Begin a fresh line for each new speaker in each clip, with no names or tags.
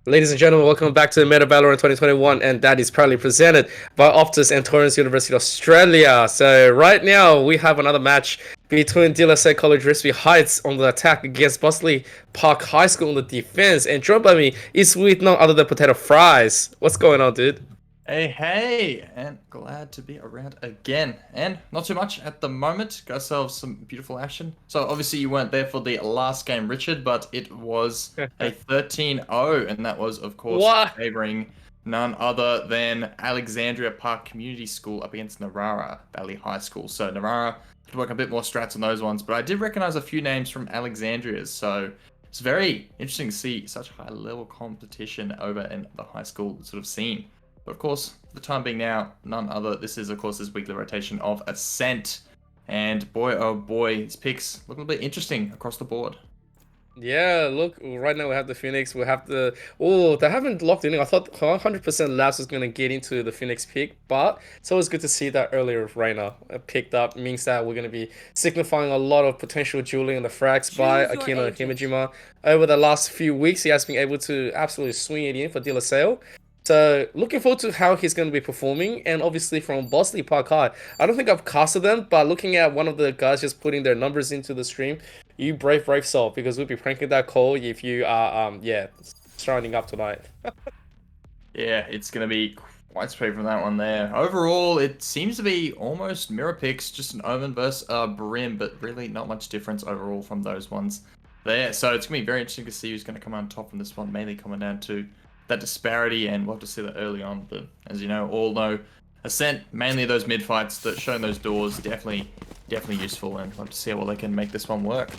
Ladies and gentlemen, welcome back to the Meta VALORANT 2021, and that is proudly presented by Optus and Torrens University Australia. So right now we have another match between DLSA College Risby Heights on the attack against Bossley Park High School on the defense, and joined by me is with none other than Potato Fries. What's going on, dude?
Hey, and glad to be around again. And not too much at the moment. Got ourselves some beautiful action. So obviously you weren't there for the last game, Richard, but it was a 13-0, and that was, of course,
What?
favoring none other than Alexandria Park Community School up against Narara Valley High School. So Narara had to work a bit more strats on those ones, but I did recognize a few names from Alexandria's, so it's very interesting to see such high-level competition over in the high school sort of scene. But of course, the time being now, none other. This is, of course, this weekly rotation of Ascent. And boy, oh boy, his picks look a bit interesting across the board.
Yeah, look, right now we have the Phoenix, we have the... Oh, they haven't locked in. I thought 100% Labs was going to get into the Phoenix pick, but it's always good to see that earlier Reina picked up. It means that we're going to be signifying a lot of potential dueling on the frags by Akino Himejima. Over the last few weeks, he has been able to absolutely swing it in for De La Salle. So looking forward to how he's going to be performing, and obviously from Bossley Park High. I don't think I've casted them, but looking at one of the guys just putting their numbers into the stream, you brave soul, because we'll be pranking that call if you are signing up tonight.
Yeah, it's going to be quite straight from that one there. Overall, it seems to be almost mirror picks, just an Omen versus Brim, but really not much difference overall from those ones there. So it's going to be very interesting to see who's going to come on top from this one, mainly coming down to that disparity, and we'll have to see that early on. But as you all know, Ascent, mainly those mid fights, that showing those doors, definitely useful, and we'll have to see how well they can make this one work.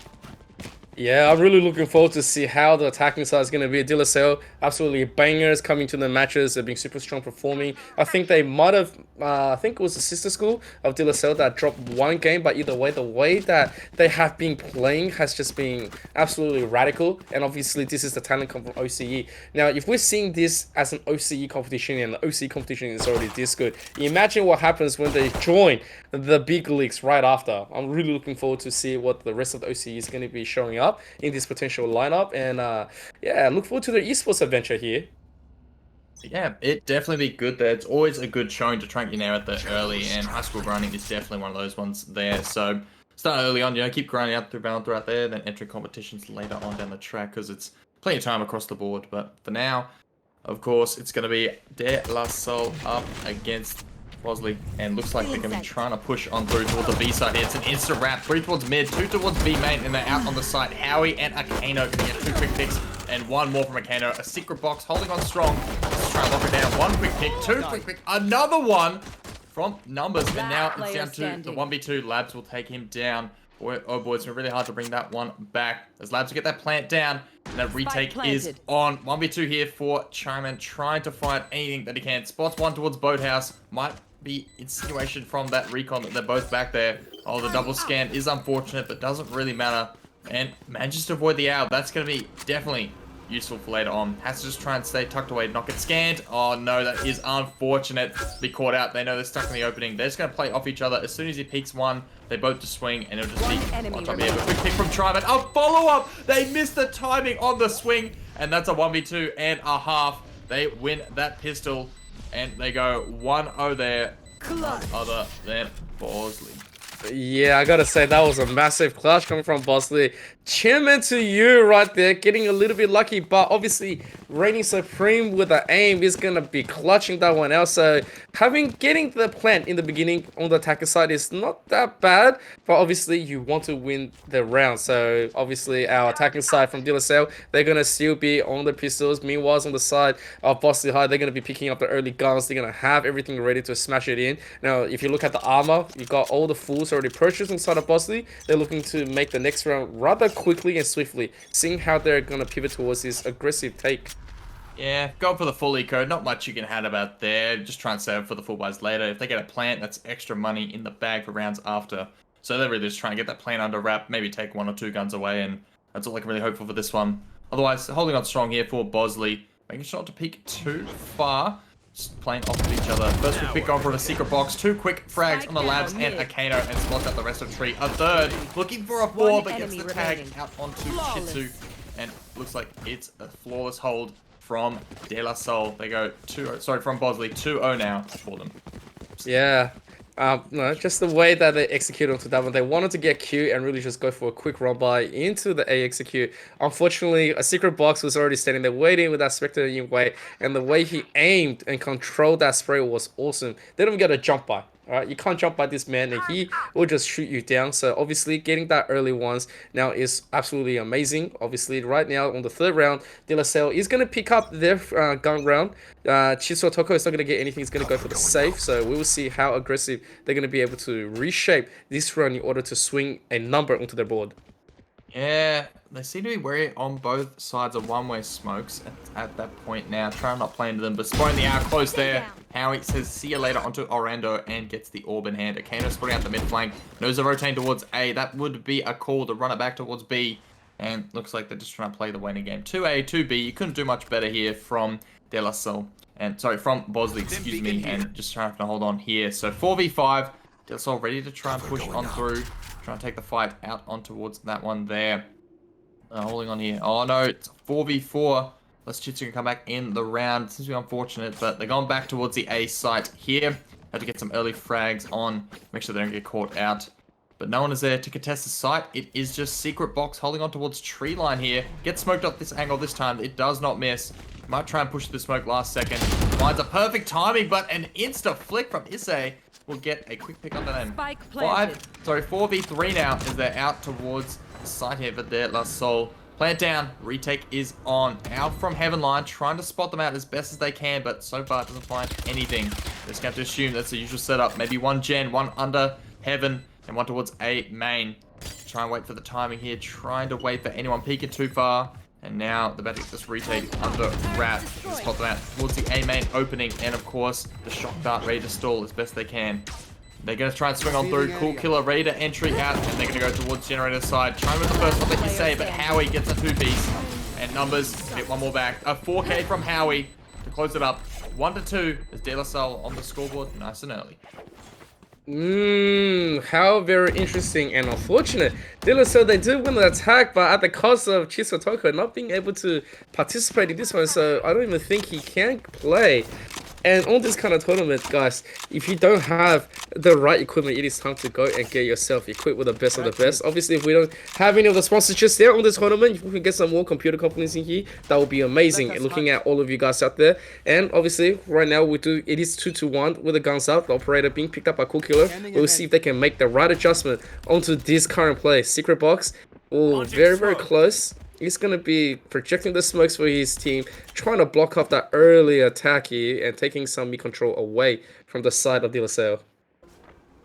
Yeah, I'm really looking forward to see how the attacking side is going to be. De La Salle, absolutely bangers coming to the matches. They're being super strong performing. I think they might have, I think it was the sister school of De La Salle that dropped one game, but either way, the way that they have been playing has just been absolutely radical. And obviously, this is the talent come from OCE. Now, if we're seeing this as an OCE competition, and the OCE competition is already this good, imagine what happens when they join the big leagues right after. I'm really looking forward to see what the rest of the OCE is going to be showing up in this potential lineup, and yeah, look forward to their esports adventure here.
Yeah, it definitely be good there. It's always a good showing to try and get out there early, and high school grinding is definitely one of those ones there. So start early on, keep grinding out through Valorant out there, then entering competitions later on down the track, because it's plenty of time across the board. But for now, of course, it's going to be De La Salle up against Bossley, and looks like they're going to be trying to push on through towards the B side here. It's an instant wrap, 3 towards mid, 2 towards B main, and they're out on the side. Howie and Akano can get 2 quick picks, and 1 more from Akano. A secret box holding on strong. Let's try and lock it down. 1 quick pick, 2 quick pick, another one from numbers, and now it's down to the 1v2. Labs will take him down. Boy, oh boy, it's been really hard to bring that one back. As Labs will get that plant down, and that retake is on. 1v2 here for Chiman, trying to find anything that he can. Spots one towards Boathouse. Might be insinuation from that recon that they're both back there. Oh, the double scan is unfortunate, but doesn't really matter. And manages to avoid the owl. That's going to be definitely useful for later on. Has to just try and stay tucked away, not get scanned. Oh no, that is unfortunate to be caught out. They know they're stuck in the opening. They're just going to play off each other. As soon as he peeks one, they both just swing, and it'll just be one time here. A quick pick from Triman. A follow-up! They missed the timing on the swing, and that's a 1v2 and a half. They win that pistol, and they go 1-0 there. None other than Bossley.
Yeah, I gotta say, that was a massive clutch coming from Bossley. Chairman to you right there, getting a little bit lucky, but obviously reigning supreme with the aim is gonna be clutching that one out. So getting the plant in the beginning on the attacker side is not that bad, but obviously you want to win the round. So obviously our attacking side from De La Salle, they're gonna still be on the pistols. Meanwhile, on the side of Bossley High, they're gonna be picking up the early guns. They're gonna have everything ready to smash it in. Now, if you look at the armor, you got all the fools already purchased inside of Bossley. They're looking to make the next round rather quickly and swiftly, seeing how they're gonna pivot towards this aggressive take.
Yeah, go for the full eco. Not much you can have about there. Just try and save for the full buys later. If they get a plant, that's extra money in the bag for rounds after. So they're really just trying to get that plant under wrap, maybe take 1 or 2 guns away, and that's all I can really hope for this one. Otherwise, holding on strong here for Bossley, making sure not to peek too far. Just playing off of each other. First quick pick on from a secret box. 2 quick frags on the Labs and Akano, and spots out the rest of tree. A third, looking for a 4, but gets the tag out onto Shitsu. And looks like it's a flawless hold from De La Salle. They go 2-0, sorry, from Bossley, 2-0 now for them.
Yeah. No, just the way that they executed onto that one. They wanted to get Q and really just go for a quick run by into the A execute. Unfortunately, a secret box was already standing there waiting with that Spectre in way, and the way he aimed and controlled that spray was awesome. They don't get a jump by. Alright, you can't jump by this man and he will just shoot you down. So obviously getting that early ones now is absolutely amazing. Obviously right now on the third round, De La Salle is going to pick up their gun round. Chiso Toko is not going to get anything. He's going to go for the safe. So we will see how aggressive they're going to be able to reshape this run in order to swing a number onto their board.
Yeah, they seem to be wary on both sides of one-way smokes at that point now. Trying not play into them, but spotting the out close there. Howie says, see you later onto Orlando and gets the orb in hand. Akano spotting out the mid flank. Knows they're rotating towards A. That would be a call to run it back towards B. And looks like they're just trying to play the waiting game. 2A, 2B. You couldn't do much better here from De La Salle. And, sorry, from Bossley, excuse me. And just trying to hold on here. So 4v5. De La Salle ready to try and push on through. Trying to take the fight out on towards that one there. Holding on here. Oh no, it's 4v4. Let's Chitsu come back in the round. Seems to be unfortunate, but they're going back towards the A site here. Have to get some early frags on. Make sure they don't get caught out. But no one is there to contest the site. It is just Secret Box holding on towards tree line here. Gets smoked off this angle this time. It does not miss. Might try and push the smoke last second. Finds a perfect timing, but an insta flick from Issei will get a quick pick on the end. 4v3 now as they're out towards the site here for De La Salle. Plant down, retake is on. Out from Heaven line, trying to spot them out as best as they can, but so far doesn't find anything. Just have to assume that's the usual setup. Maybe one gen, one under Heaven, and one towards A main. Try and wait for the timing here, trying to wait for anyone peeking too far. And now they're about to get this retake under wrap. Spot them out towards the A main opening. And of course, the shock dart ready to stall as best they can. They're going to try and swing on through. Cool Killer ready to entry out. And they're going to go towards Generator side. Trying with the first one that you say, but Howie gets a 2-piece. And numbers get one more back. A 4K from Howie to close it up. 1-2 as De La Salle on the scoreboard nice and early.
How very interesting and unfortunate. De La Salle, they do win the attack, but at the cost of Chiso Toko not being able to participate in this one, so I don't even think he can play. And on this kind of tournament, guys, if you don't have the right equipment, it is time to go and get yourself equipped with the best of the best. Obviously, if we don't have any of the sponsorships there on this tournament, if we can get some more computer companies in here, that would be amazing. And looking at all of you guys out there. And obviously, right now, it is 2-1 with the guns up. The operator being picked up by Cool Killer. We'll see if they can make the right adjustment onto this current play. Secret Box. Oh, very, very close. He's going to be projecting the smokes for his team, trying to block off that early attack here and taking some mid control away from the side of De La Salle.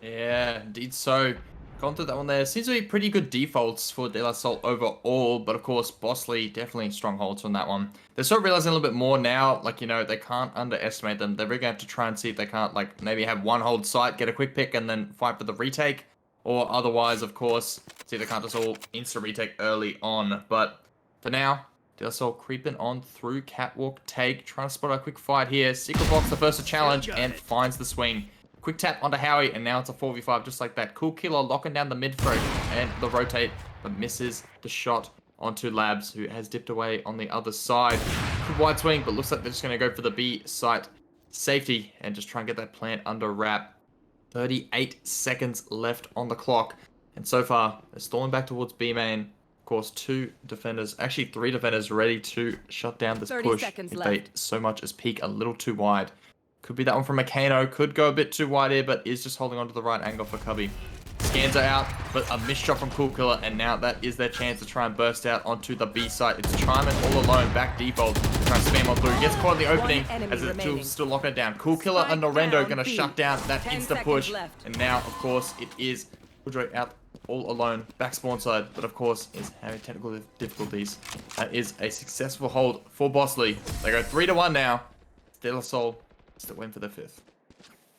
Yeah, indeed so. Gone through that one there. Seems to be pretty good defaults for De La Salle overall, but of course, Bossley definitely strongholds on that one. They're sort of realizing a little bit more now, like, you know, they can't underestimate them. They're really going to have to try and see if they can't, like, maybe have one hold site, get a quick pick, and then fight for the retake. Or otherwise, of course, see if they can't just all insta retake early on. But for now, De La Salle creeping on through catwalk take, trying to spot a quick fight here. Secret Box the first to challenge and finds the swing. Quick tap onto Howie, and now it's a 4v5 just like that. Cool Killer locking down the mid throw and the rotate, but misses the shot onto Labs, who has dipped away on the other side. Good wide swing, but looks like they're just going to go for the B site safety and just try and get that plant under wrap. 38 seconds left on the clock, and so far they're stalling back towards B main. Of course, 2 defenders, actually 3 defenders ready to shut down this push if they so much as peek a little too wide. Could be that one from Akano, could go a bit too wide here, but is just holding on to the right angle for Cubby. Scans are out, but a missed shot from Cool Killer, and now that is their chance to try and burst out onto the B site. It's Tryman all alone, back default, trying to spam on through. Gets caught in the opening as it's still locking it down. Cool Killer and Norendo going to shut down that insta push, and now, of course, it is Woodrow out all alone, back spawn side, but of course is having technical difficulties. That is a successful hold for Bossley. They go 3-1 now. De La Salle still win for the 5th.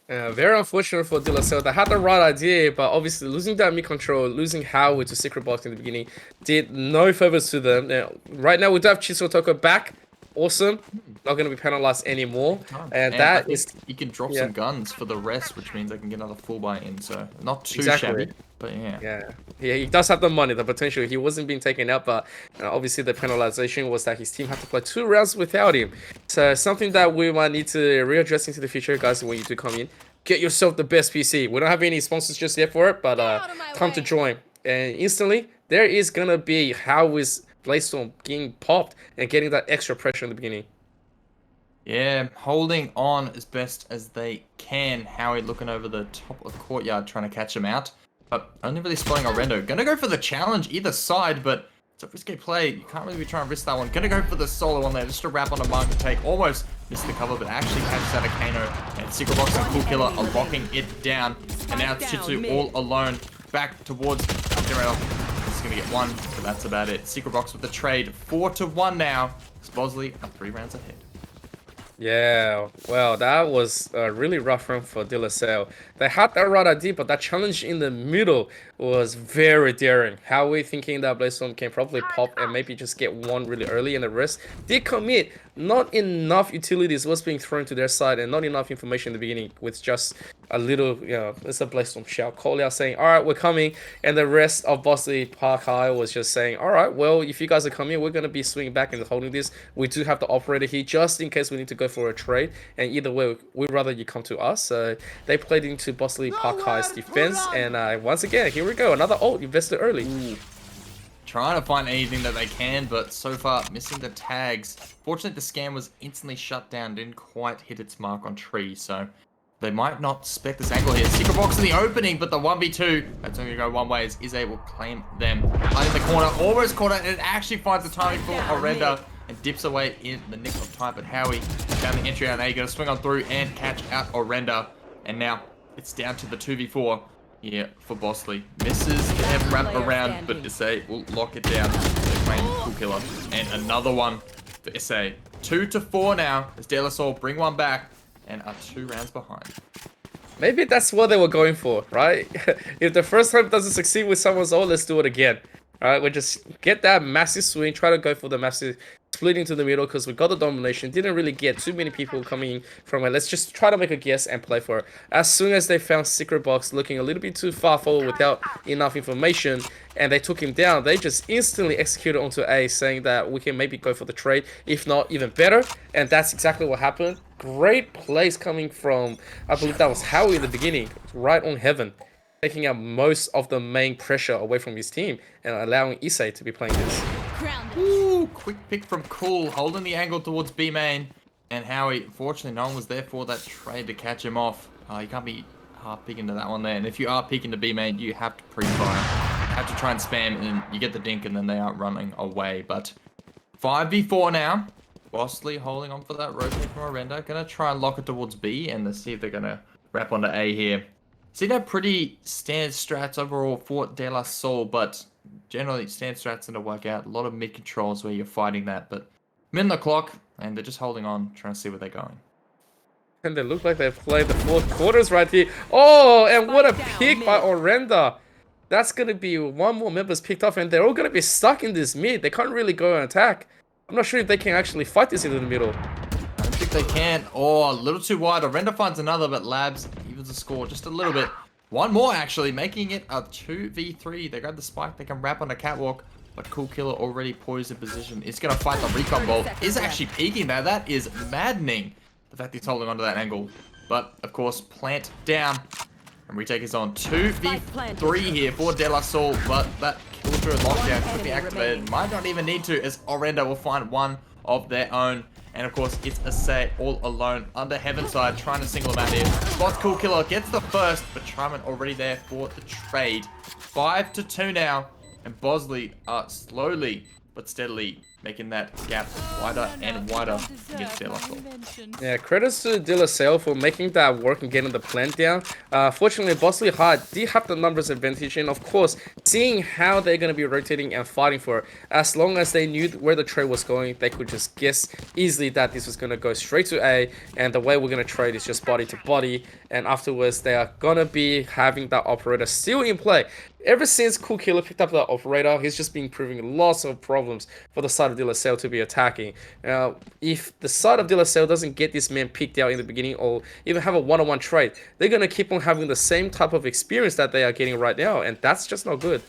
Very unfortunate for De La Salle. They had the right idea, but obviously losing that mid control, losing Howard to Secret Box in the beginning, did no favors to them. Now, right now we do have Chiso Toko back. Awesome. Not going to be penalized anymore. And that is...
You can drop some guns for the rest, which means they can get another full buy in, so not too
exactly.
shabby. But yeah.
Yeah, he does have the money, the potential. He wasn't being taken out, but obviously the penalization was that his team had to play 2 rounds without him. So something that we might need to readdress into the future, guys, when you do come in. Get yourself the best PC. We don't have any sponsors just yet for it, but time to join. And instantly, there is going to be how is Blaze getting popped and getting that extra pressure in the beginning.
Yeah, holding on as best as they can. Howie looking over the top of the courtyard trying to catch him out. But only really spotting Orendo. Gonna go for the challenge either side, but it's a risky play. You can't really be trying to risk that one. Gonna go for the solo one there, just to wrap on a mark and take. Almost missed the cover, but actually catches out a Kano. And Secret Box and Cool Killer are locking it down. And now it's Shitsu all alone. Back towards Generator. He's gonna get one, but that's about it. Secret Box with the trade. 4-1 now. Bossley are 3 rounds ahead.
Yeah, well, that was a really rough run for De La Salle. They had that right idea, but that challenge in the middle was very daring. How we thinking that Blaze can probably pop and maybe just get one really early, and the rest did commit. Not enough utilities was being thrown to their side, and not enough information in the beginning with just a little, it's a Blaze shout call out saying, all right, we're coming, and the rest of Bossley Park High was just saying, all right, well, if you guys are coming, we're going to be swinging back and holding this. We do have the operator here just in case we need to go for a trade, and either way, we'd rather you come to us. So they played into Bossley Park High's defense, and once again, here we go, another ult invested early.
Ooh. Trying to find anything that they can, but so far missing the tags. Fortunately, the scan was instantly shut down, didn't quite hit its mark on tree, so they might not spec this angle here. Secret Box in the opening, but the 1v2, that's only going to go one way, is able to claim them. Right in the corner, almost caught it, and it actually finds the timing for Orenda and dips away in the nick of time. But Howie down the entry out, now you got to swing on through and catch out Orenda. And now it's down to the 2v4 here for Bossley. Misses the have wrap around, but SA will lock it down. They're playing Cool Killer. And another one for SA. 2-4 now as De La Salle bring one back and are 2 rounds behind.
Maybe that's what they were going for, right? If the first time doesn't succeed with someone's ult, let's do it again. Alright, we just get that massive swing, try to go for the massive split into the middle because we got the domination. Didn't really get too many people coming from it. Let's just try to make a guess and play for it. As soon as they found Secret Box looking a little bit too far forward without enough information and they took him down, they just instantly executed onto A, saying that we can maybe go for the trade, if not even better. And that's exactly what happened. Great plays coming from, I believe that was Howie in the beginning, right on heaven, taking out most of the main pressure away from his team and allowing Issei to be playing this.
Ooh, quick pick from Cool, holding the angle towards B main. And Howie, unfortunately, no one was there for that trade to catch him off. You can't be half peeking to that one there. And if you are peeking to B main, you have to pre-fire. You have to try and spam, and you get the dink, and then they are running away. But 5v4 now. Bossley holding on for that rotate from Orenda. Gonna try and lock it towards B, and let's see if they're gonna wrap onto A here. See, they're pretty standard strats overall for De La Salle, but generally standard strats tend to work out. A lot of mid controls where you're fighting that, but mid on the clock, and they're just holding on, trying to see where they're going.
And they look like they've played the 4th quarters right here. Oh, and what a pick by Orenda. That's gonna be one more members picked off, and they're all gonna be stuck in this mid. They can't really go and attack. I'm not sure if they can actually fight this into the middle.
I don't think they can. Oh, a little too wide. Orenda finds another, but Labs evens the score just a little bit. One more, actually, making it a 2v3. They grab the spike. They can wrap on a catwalk, but Cool Killer already poised in position. Is going to fight the recon bolt. Is actually peeking there. That is maddening, the fact he's holding onto that angle. But, of course, plant down. And retake is on 2v3 here for De La Salle, but that Killjoy lockdown could be activated. Might not even need to, as Orenda will find one of their own. And of course, it's Issei all alone under Heaven side, trying to single him out here. Spots Cool Killer, gets the first, but Tryman already there for the trade. 5-2 now, and Bossley are slowly but steadily making that gap wider and wider against De La Salle.
Yeah, credits to De La Salle for making that work and getting the plant down. Fortunately, Bossley High did have the numbers advantage, and of course, seeing how they're going to be rotating and fighting for it, as long as they knew where the trade was going, they could just guess easily that this was going to go straight to A, and the way we're going to trade is just body to body, and afterwards, they are going to be having that operator still in play. Ever since Cool Killer picked up that operator, he's just been proving lots of problems for the side side of De La Salle to be attacking. Now, if the side of De La Salle doesn't get this man picked out in the beginning or even have a one-on-one trade, they're going to keep on having the same type of experience that they are getting right now, and that's just not good.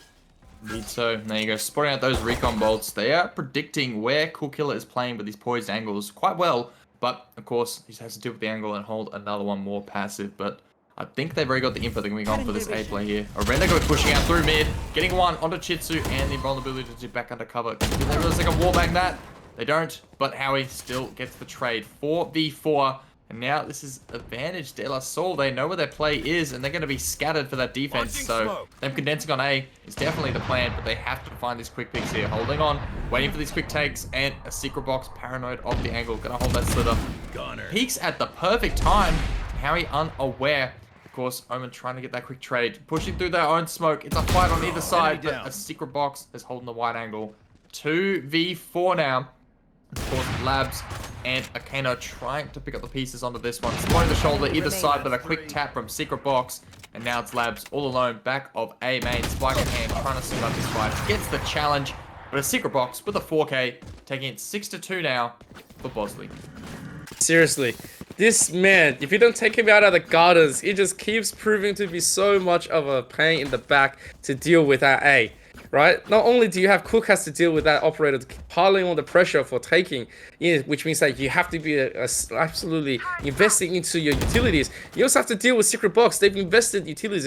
Indeed so. There you go, spotting out those recon bolts. They are predicting where Cool Killer is playing with these poised angles quite well, but of course, he just has to deal with the angle and hold another one more passive, but I think they've already got the info they're going to be on for this A play here. Orendago pushing out through mid, getting one onto Chitsu and the vulnerability to back under cover. Do they realize they can wallbang that? They don't, but Howie still gets the trade. 4v4, and now this is advantage De La Salle. They know where their play is, and they're going to be scattered for that defense. So them condensing on A is definitely the plan, but they have to find these quick picks here. Holding on, waiting for these quick takes, and a secret box, paranoid off the angle. Going to hold that slither. Peeks at the perfect time. Howie unaware. Of course, Omen trying to get that quick trade. Pushing through their own smoke. It's a fight on either side, but a secret box is holding the wide angle. 2v4 now. Of course, Labs and Akano trying to pick up the pieces onto this one. Spotting the shoulder either side, but a quick tap from secret box. And now it's Labs all alone, back of A main. Spike in hand, trying to swing up this fight. Gets the challenge, but a secret box with a 4K, taking it 6-2 now for Bossley.
Seriously, this man, if you don't take him out of the gardens, he just keeps proving to be so much of a pain in the back to deal with at A, right? Not only do you have Cook has to deal with that operator piling on the pressure for taking, which means that you have to be absolutely investing into your utilities. You also have to deal with Secret Box. They've invested utilities.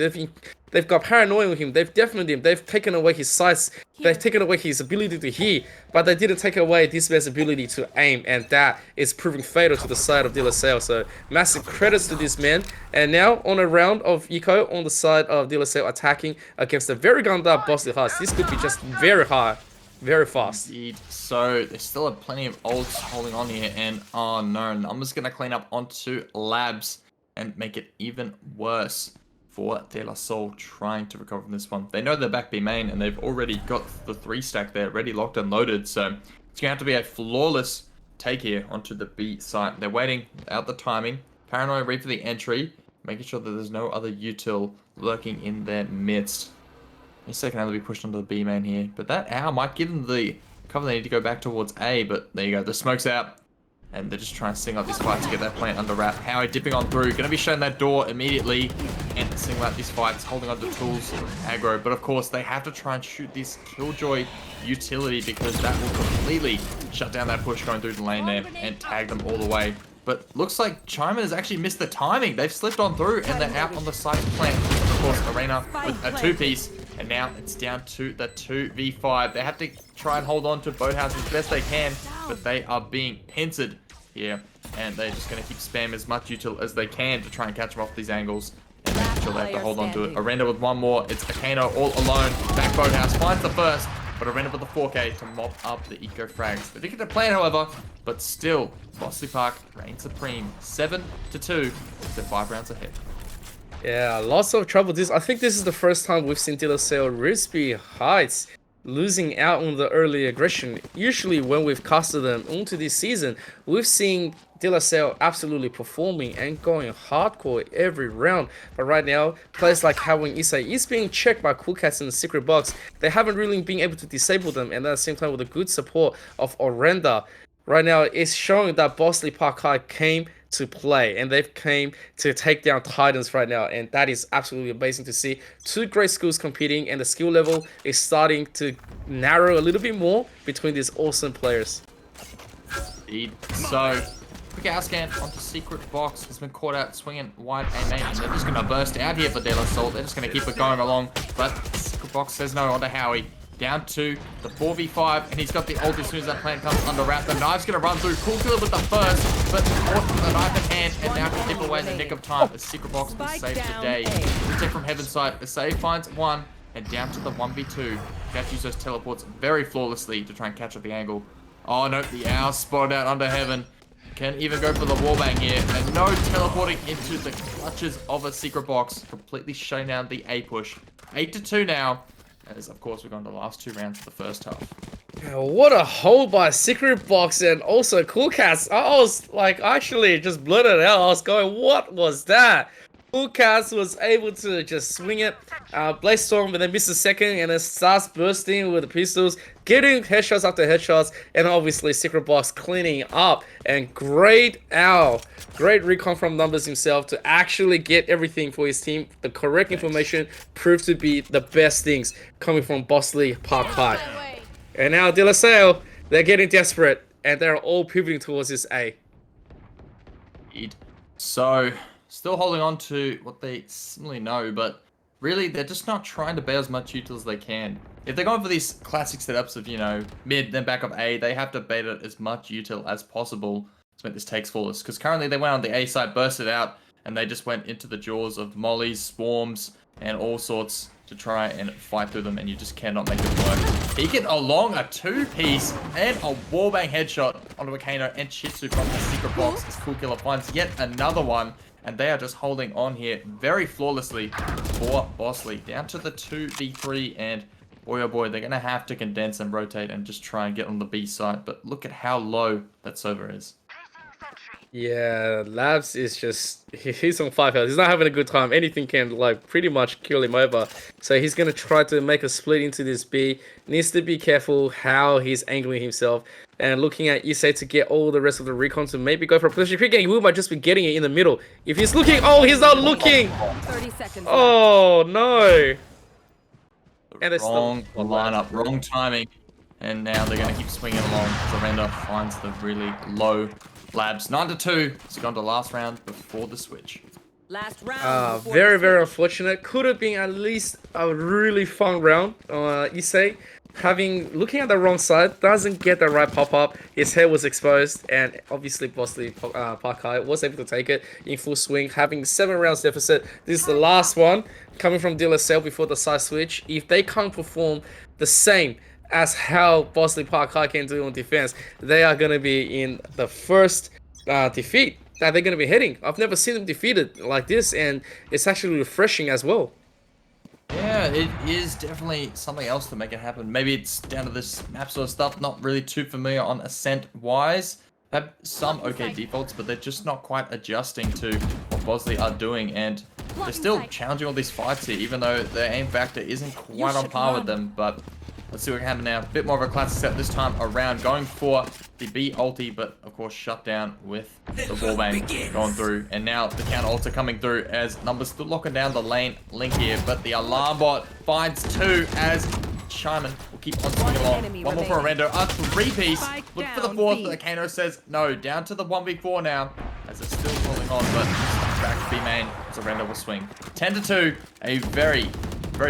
They've got paranoia with him. They've deafened him. They've taken away his sights. They've taken away his ability to hear, but they didn't take away this man's ability to aim, and that is proving fatal to the side of De La Salle. So massive credits to this man. And now on a round of eco on the side of De La Salle attacking against a very gunned up Bossley Hearts. This could be just very hard, very fast.
Indeed. So they still have plenty of ults holding on here, and oh no, I'm just gonna clean up onto Labs and make it even worse for De La Salle trying to recover from this one. They know they're back B main, and they've already got the 3 stack there ready, locked and loaded. So it's gonna have to be a flawless take here onto the B site. They're waiting out the timing. Paranoia read for the entry, making sure that there's no other util lurking in their midst. Any second now they'll be pushed onto the B main here, but that owl might give them the cover they need to go back towards A, but there you go, the smoke's out. And they're just trying to sing up this fight to get that plant under wrap. Howie dipping on through, going to be showing that door immediately and sing out these fights, holding on to tools, aggro. But of course, they have to try and shoot this Killjoy utility because that will completely shut down that push going through the lane there and tag them all the way. But looks like Chiman has actually missed the timing. They've slipped on through and they're out on the side plant. Of course, Arena with a 2-piece. And now it's down to the 2v5. They have to try and hold on to Boathouse as best they can, but they are being pincered here. And they're just going to keep spamming as much util as they can to try and catch them off these angles. And make sure they have to hold on to it. Arena with one more. It's Akano all alone. Back Boathouse finds the first, but Arena with the 4K to mop up the eco frags. They did get the plan, however, but still, Bossley Park reigns supreme. 7-2. They're 5 rounds ahead.
Yeah, lots of trouble. I think this is the first time we've seen De La Salle Risby Heights losing out on the early aggression. Usually when we've casted them onto this season, we've seen De La Salle absolutely performing and going hardcore every round. But right now, players like Howing Isai is being checked by Cool Cats in the secret box. They haven't really been able to disable them, and at the same time with the good support of Orenda. Right now, it's showing that Bossley Park High came to play, and they've came to take down Titans right now, and that is absolutely amazing to see. 2 great schools competing, and the skill level is starting to narrow a little bit more between these awesome players.
Indeed. So, quick out scan onto secret box has been caught out swinging wide A main, and they're just going to burst out here for De La Salle. They're just going to keep it going along, but secret box says no onto Howie. Down to the 4v5, and he's got the ult as soon as that plan comes under wrap. The knife's going to run through. Cool Killer with the first, but caught the knife in hand, and now can dip away in the nick of time. The secret box will save the day. Take from Heaven's Sight. The save finds 1, and down to the 1v2. You have to use those teleports very flawlessly to try and catch up the angle. Oh no, the owl spotted out under Heaven. Can even go for the wallbang here, and no teleporting into the clutches of a secret box. Completely shutting down the A push. 8-2 now. As of course we're going to the last 2 rounds of the first half.
Yeah, what a hold by Secret Box and also Cool Cats. I was like actually just blurted out. I was going, what was that? Lucas was able to just swing it, Blaze Storm, but then miss a second, and then starts bursting with the pistols, getting headshots after headshots, and obviously Secret Box cleaning up. And great recon from Numbers himself to actually get everything for his team. The correct information proved to be the best things coming from Bossley Park High. And now De La Salle, they're getting desperate, and they're all pivoting towards this A.
So, still holding on to what they similarly know, but really they're just not trying to bear as much util as they can. If they're going for these classic setups of, you know, mid, then back up A, they have to bait it as much util as possible to make this takes flawless. Because currently they went on the A side, bursted out, and they just went into the jaws of mollies, swarms, and all sorts to try and fight through them, and you just cannot make it work. He get along a two-piece and a wallbang headshot onto a Kano and Chitsu from the Secret Box as Cool Killer finds yet another one, and they are just holding on here very flawlessly for Bossley. Down to the 2v3, and boy oh boy, they're going to have to condense and rotate and just try and get on the B side, but look at how low that server is.
Yeah, Labs is just, he's on 5 health. He's not having a good time. Anything can, like, pretty much kill him over. So he's going to try to make a split into this B. Needs to be careful how he's angling himself. And looking at Issei to get all the rest of the recon to maybe go for a position pick. And he might just be getting it in the middle. If he's looking, oh, he's not looking!
30 seconds
Oh, no! And
Wrong lineup, wrong timing. And now they're going to keep swinging along. Surrender finds the really low Labs. 9-2. It's gone to last round before the switch.
Last round.
Very unfortunate. Could have been at least a really fun round. Issei, looking at the wrong side, doesn't get the right pop-up. His head was exposed, and obviously Bossley Park High was able to take it in full swing, having 7 rounds deficit. This is the last one coming from De La Salle before the side switch. If they can't perform the same as how Bossley Park High can do on defense, they are going to be in the first defeat that they're going to be hitting. I've never seen them defeated like this, and it's actually refreshing as well.
Yeah, it is definitely something else to make it happen. Maybe it's down to this map sort of stuff, not really too familiar on Ascent-wise. Have some okay defaults, but they're just not quite adjusting to what Bossley are doing, and they're still challenging all these fights here, even though their aim factor isn't quite on par with them, but let's see what can happen now. A bit more of a classic set this time around, going for the B ulti, but of course shut down with the wallbang going through. And now the counter ulti coming through as Numbers still locking down the lane link here, but the alarm bot finds 2 as Shyman will keep on swinging along. One more for Arendo, a 3-piece. Look for the 4th, but Kano says no. Down to the 1v4 now, as it's still holding on, but back to B main, Arendo will swing. 10-2, a very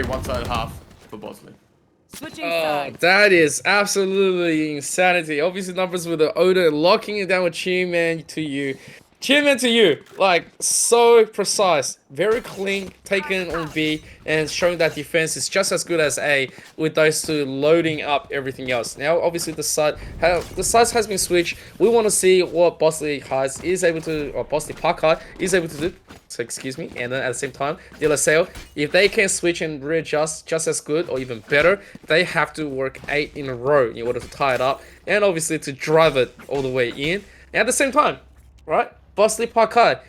one-sided half for Bossley.
Oh, that is absolutely insanity. Obviously, Numbers with the Oda locking it down with Chairman to you. Chairman to you. Like, so precise. Very clean, taken on B, and showing that defense is just as good as A, with those two loading up everything else. Now, obviously, the size has been switched. We want to see what Bossley High is able to, or Bossley Park High is able to do. So, excuse me. And then at the same time, De La Salle, if they can switch and readjust just as good or even better, they have to work 8 in a row in order to tie it up, and obviously to drive it all the way in. And at the same time, right? Bossley Park High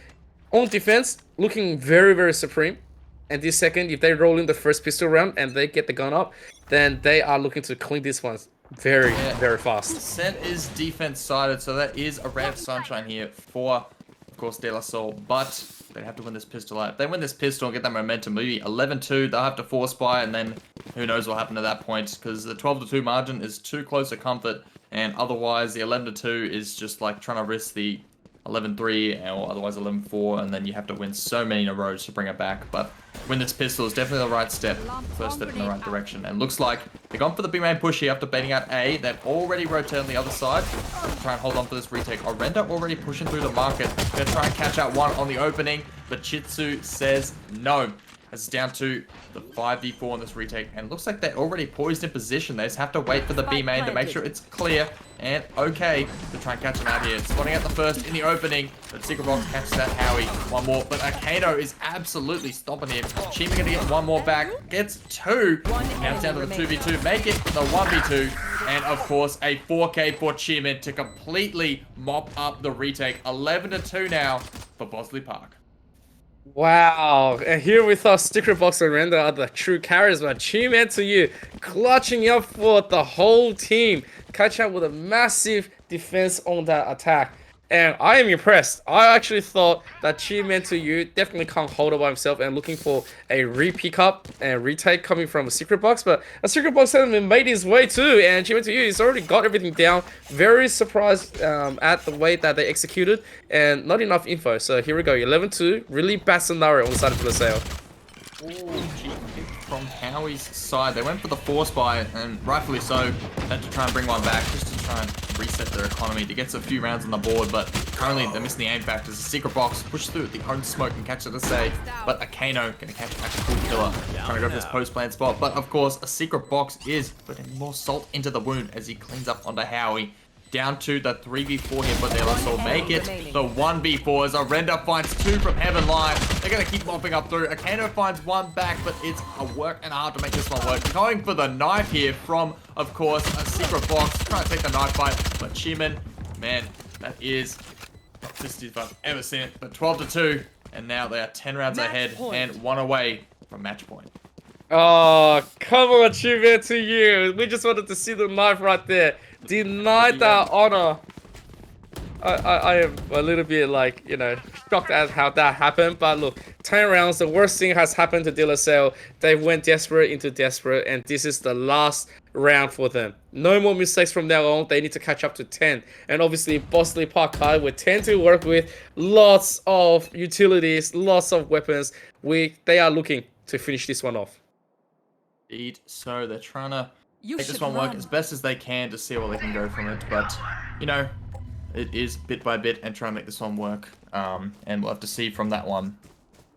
on defense, looking very supreme. And this second, if they roll in the first pistol round and they get the gun up, then they are looking to clean this one very fast.
Set is defense sided, so that is a ray of sunshine here for, of course, De La Salle. But they have to win this pistol out. If they win this pistol and get that momentum, maybe 11-2, they'll have to force buy, and then who knows what will happen at that point, because the 12-2 margin is too close a comfort, and otherwise the 11-2 is just like trying to risk the 11-3 or otherwise 11-4, and then you have to win so many in a row to bring it back. But win this pistol is definitely the right step, first step in the right direction. And looks like they're going for the B main push here after baiting out A. They've already rotated on the other side. Try and hold on for this retake. Orenda already pushing through the market. Gonna try and catch out one on the opening, but Chitsu says no. As it's down to the 5v4 in this retake, and looks like they're already poised in position. They just have to wait for the B main to make sure it's clear and okay to try and catch them out here. Spotting out the first in the opening, but Secret Box catches that Howie. One more, but Akano is absolutely stopping him. Chima gonna get one more back, gets 2. Now it's down to the 2v2, make it the 1v2, and of course a 4K for Chima to completely mop up the retake. 11-2 now for Bossley Park.
Wow, and here we thought Sticker Box and Render are the true carriers, but Cheeman to you, clutching up for the whole team, catch up with a massive defense on that attack. And I am impressed. I actually thought that Cheeman to you definitely can't hold it by himself and looking for a re-pick up and retake coming from a Secret Box, but a Secret Box hasn't made his way too, and Cheeman to you, he's already got everything down. Very surprised at the way that they executed, and not enough info. So here we go, 11-2, really bad scenario on the side of the sale.
Ooh, cheap pick from Howie's side. They went for the force buy, and rightfully so. Had to try and bring one back just to try and reset their economy to get a few rounds on the board. But currently they're missing the aim factors. The Secret Box push through the own smoke and catch it a save. But a Kano gonna catch a cool killer, trying to go for this post plant spot. But of course, a Secret Box is putting more salt into the wound as he cleans up onto Howie. Down to the 3v4 here, but they'll also make it the 1v4 as a Render finds 2 from Heaven Line. They're going to keep mopping up through. Akano finds 1 back, but it's a work and hard to make this one work. Going for the knife here from, of course, a Secret Box. Trying to take the knife fight, but Chiman, man, that is the fastest I've ever seen it. But 12-2, and now they are 10 rounds ahead and 1 away from match point.
Oh, come on, Chiman to you. We just wanted to see the knife right there. Denied that honor. I am a little bit like, you know, shocked at how that happened. But look, 10 rounds, the worst thing has happened to De La Salle. They went desperate into desperate, and this is the last round for them. No more mistakes from now on. They need to catch up to 10. And obviously, Bossley Park High with 10 to work with. Lots of utilities, lots of weapons. They are looking to finish this one off.
Indeed. So they're trying to make this one work as best as they can to see what they can go from it. But, you know, it is bit by bit and try and make this one work. And we'll have to see from that one.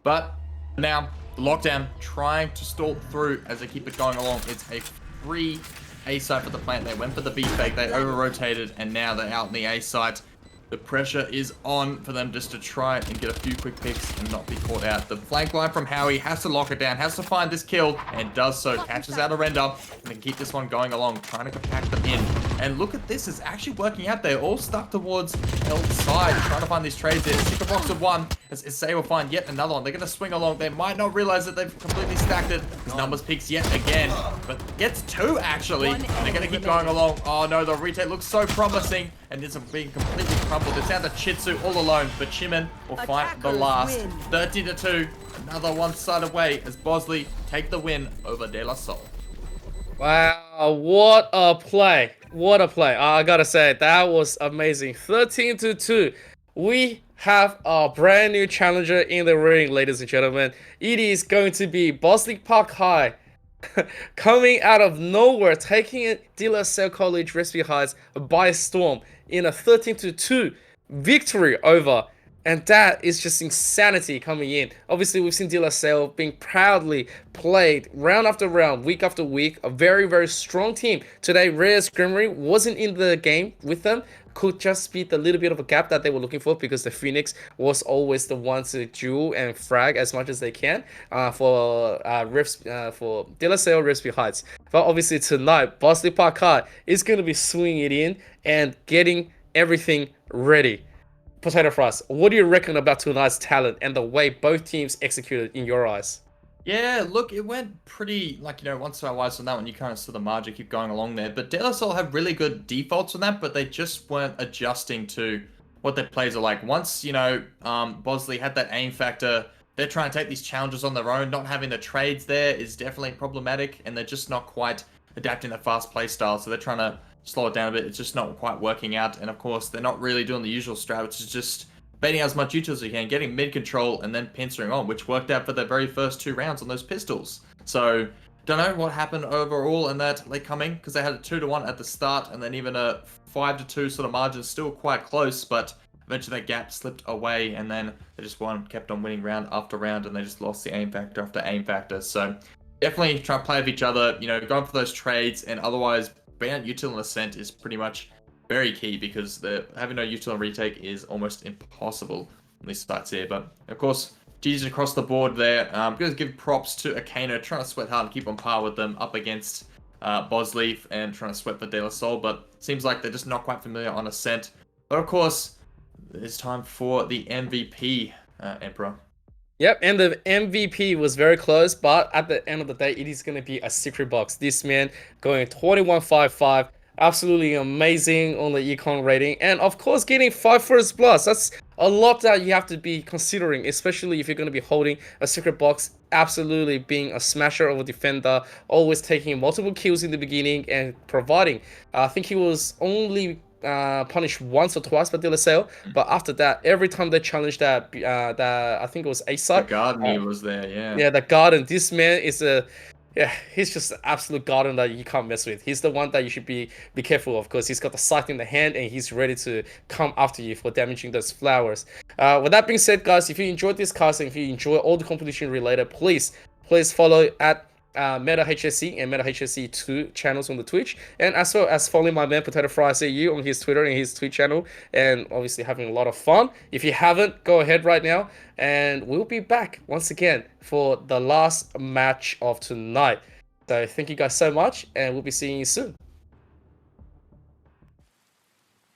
But now, the lockdown trying to stall through as they keep it going along. It's a free A site for the plant. They went for the B fake, they over-rotated, and now they're out in the A site. The pressure is on for them just to try and get a few quick picks and not be caught out. The flank line from Howie has to lock it down, has to find this kill, and does so. Catches out a Render, and then keep this one going along, trying to compact them in. And look at this, it's actually working out. They're all stuck towards L side, trying to find these trades there. Secret Box of 1, as Salle will find yet another one. They're going to swing along. They might not realize that they've completely stacked it. His numbers peaks yet again, but gets 2 actually. And they're going to keep going along. Oh no, the retake looks so promising, and it's being completely crumbled. It's down to Chitsu all alone, but Chiman will find the last. 13-2, another one-sided way as Bossley take the win over De La Salle.
Wow, what a play. What a play. I gotta say, that was amazing. 13-2. We have a brand new challenger in the ring, ladies and gentlemen. It is going to be Bossley Park High coming out of nowhere, taking De La Salle College Recipe Heights by storm in a 13-2 victory over. And that is just insanity coming in. Obviously, we've seen De La Salle being proudly played round after round, week after week. A very, very strong team. Today, Rare Scrimmery wasn't in the game with them. Could just be the little bit of a gap that they were looking for because the Phoenix was always the one to duel and frag as much as they can for De La Salle Recipe Heights. But obviously tonight, Bossley Park High is going to be swinging it in and getting everything ready. Potato Fries, what do you reckon about tonight's talent and the way both teams executed in your eyes?
Yeah, look, it went pretty, like, you know, once in a while on that one, you kind of saw the margin keep going along there. But De La Salle have really good defaults on that, but they just weren't adjusting to what their plays are like. Once, you know, Bossley had that aim factor, they're trying to take these challenges on their own. Not having the trades there is definitely problematic, and they're just not quite adapting the fast play style. So they're trying to slow it down a bit. It's just not quite working out. And of course, they're not really doing the usual strat, which is just baiting as much util as you can, getting mid control, and then pincering on, which worked out for their very first 2 rounds on those pistols. So, don't know what happened overall in that late coming, because they had a 2-1 at the start, and then even a 5-2 sort of margin, still quite close, but eventually that gap slipped away, and then they just kept on winning round after round, and they just lost the aim factor after aim factor. So, definitely try to play with each other, you know, going for those trades, and otherwise, being out util and ascent is pretty much very key because having no util and retake is almost impossible on these sites here. But of course, GG's across the board there. I'm going to give props to Akano, trying to sweat hard and keep on par with them up against Bossley and trying to sweat for De La Salle, but seems like they're just not quite familiar on ascent. But of course, it's time for the MVP, Emperor.
Yep, and the MVP was very close, but at the end of the day, it is going to be a secret box. This man going 21.55, absolutely amazing on the econ rating, and of course getting 5 first plus. That's a lot that you have to be considering, especially if you're going to be holding a secret box. Absolutely being a smasher of a defender, always taking multiple kills in the beginning and providing. I think he was only punished once or twice by De La Salle, but after that, every time they challenged that I think it was
The
ASAP.
Gardner was there, yeah.
Yeah, the Garden. This man is yeah, he's just an absolute Garden that you can't mess with. He's the one that you should be careful of because he's got the scythe in the hand and he's ready to come after you for damaging those flowers. With that being said, guys, if you enjoyed this cast and if you enjoy all the competition related, please follow at Meta HSE and Meta HSE 2 channels on the Twitch, and as well as following my man Potato Fry CU on his Twitter and his Twitch channel, and obviously having a lot of fun. If you haven't, go ahead right now, and we'll be back once again for the last match of tonight. So thank you guys so much, and we'll be seeing you soon.